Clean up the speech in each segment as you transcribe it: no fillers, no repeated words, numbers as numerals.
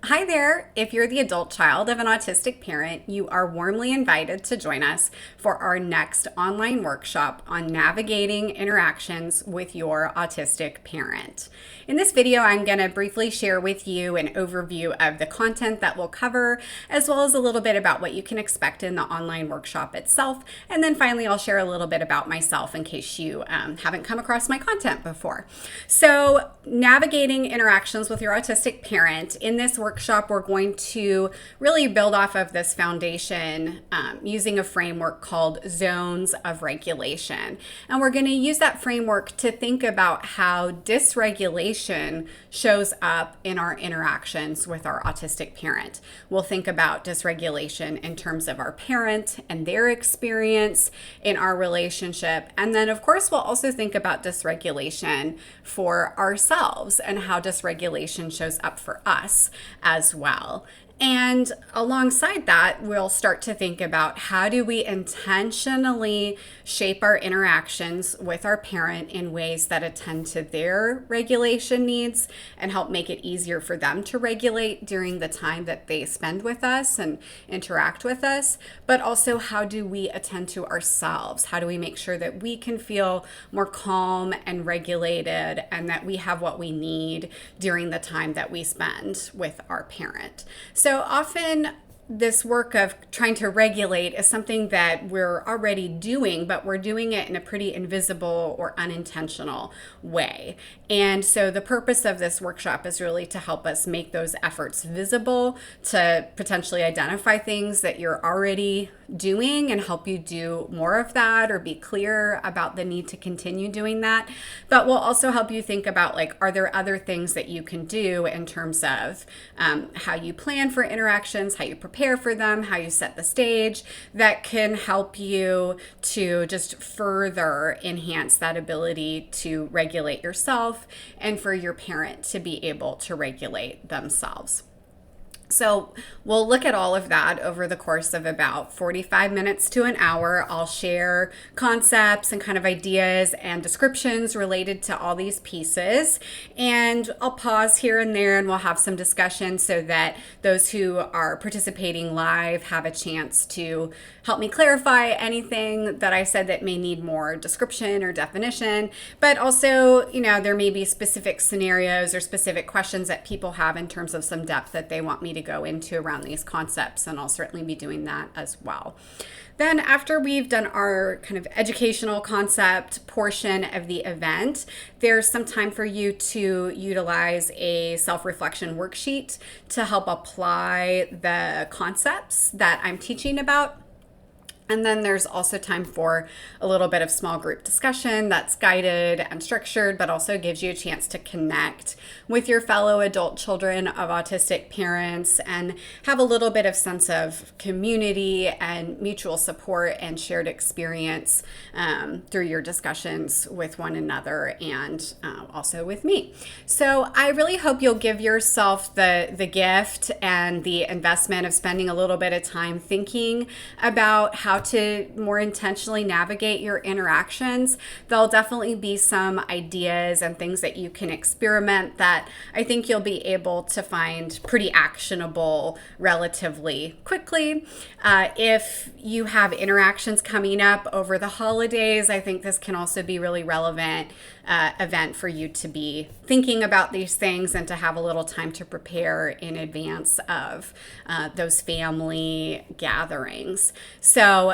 Hi there. If you're the adult child of an autistic parent, you are warmly invited to join us for our next online workshop on navigating interactions with your autistic parent. In this video, I'm going to briefly share with you an overview of the content that we'll cover, as well as a little bit about what you can expect in the online workshop itself. And then finally, I'll share a little bit about myself in case you haven't come across my content before. So, navigating interactions with your autistic parent. In this workshop, we're going to really build off of this foundation using a framework called zones of regulation. And we're going to use that framework to think about how dysregulation shows up in our interactions with our autistic parent. We'll think about dysregulation in terms of our parent and their experience in our relationship. And then, of course, we'll also think about dysregulation for ourselves and how dysregulation shows up for us as well. And alongside that, we'll start to think about how do we intentionally shape our interactions with our parent in ways that attend to their regulation needs and help make it easier for them to regulate during the time that they spend with us and interact with us. But also, how do we attend to ourselves? How do we make sure that we can feel more calm and regulated and that we have what we need during the time that we spend with our parent? So often this work of trying to regulate is something that we're already doing, but we're doing it in a pretty invisible or unintentional way. And so the purpose of this workshop is really to help us make those efforts visible, to potentially identify things that you're already doing and help you do more of that or be clear about the need to continue doing that. But we'll also help you think about, like, are there other things that you can do in terms of how you plan for interactions, how you prepare for them, how you set the stage, that can help you to just further enhance that ability to regulate yourself and for your parent to be able to regulate themselves. So we'll look at all of that over the course of about 45 minutes to an hour. I'll share concepts and kind of ideas and descriptions related to all these pieces. And I'll pause here and there and we'll have some discussion so that those who are participating live have a chance to help me clarify anything that I said that may need more description or definition. But also, there may be specific scenarios or specific questions that people have in terms of some depth that they want me to go into around these concepts, and I'll certainly be doing that as well. Then after we've done our kind of educational concept portion of the event, there's some time for you to utilize a self-reflection worksheet to help apply the concepts that I'm teaching about. And then there's also time for a little bit of small group discussion that's guided and structured, but also gives you a chance to connect with your fellow adult children of autistic parents and have a little bit of sense of community and mutual support and shared experience through your discussions with one another and also with me. So I really hope you'll give yourself the gift and the investment of spending a little bit of time thinking about how to more intentionally navigate your interactions. There'll definitely be some ideas and things that you can experiment that I think you'll be able to find pretty actionable relatively quickly. If you have interactions coming up over the holidays, I think this can also be really relevant event for you to be thinking about these things and to have a little time to prepare in advance of those family gatherings. So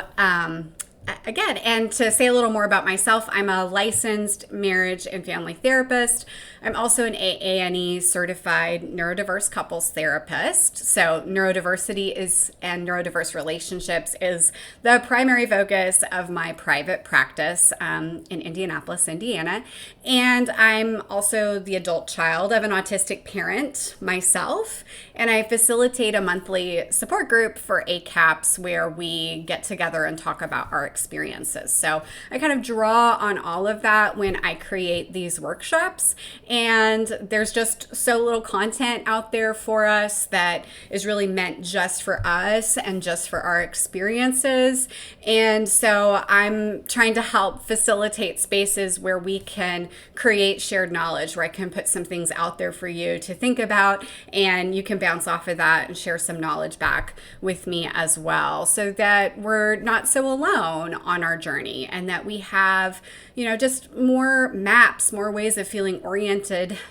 again, and to say a little more about myself, I'm a licensed marriage and family therapist. I'm also an AANE certified neurodiverse couples therapist. So neurodiversity and neurodiverse relationships is the primary focus of my private practice in Indianapolis, Indiana. And I'm also the adult child of an autistic parent myself. And I facilitate a monthly support group for ACAPs where we get together and talk about our experiences. So I kind of draw on all of that when I create these workshops. And there's just so little content out there for us that is really meant just for us and just for our experiences. And so I'm trying to help facilitate spaces where we can create shared knowledge, where I can put some things out there for you to think about, and you can bounce off of that and share some knowledge back with me as well, so that we're not so alone on our journey, and that we have, just more maps, more ways of feeling oriented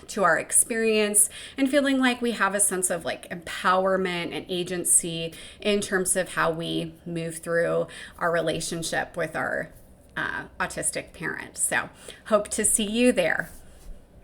to our experience and feeling like we have a sense of like empowerment and agency in terms of how we move through our relationship with our autistic parent. So hope to see you there.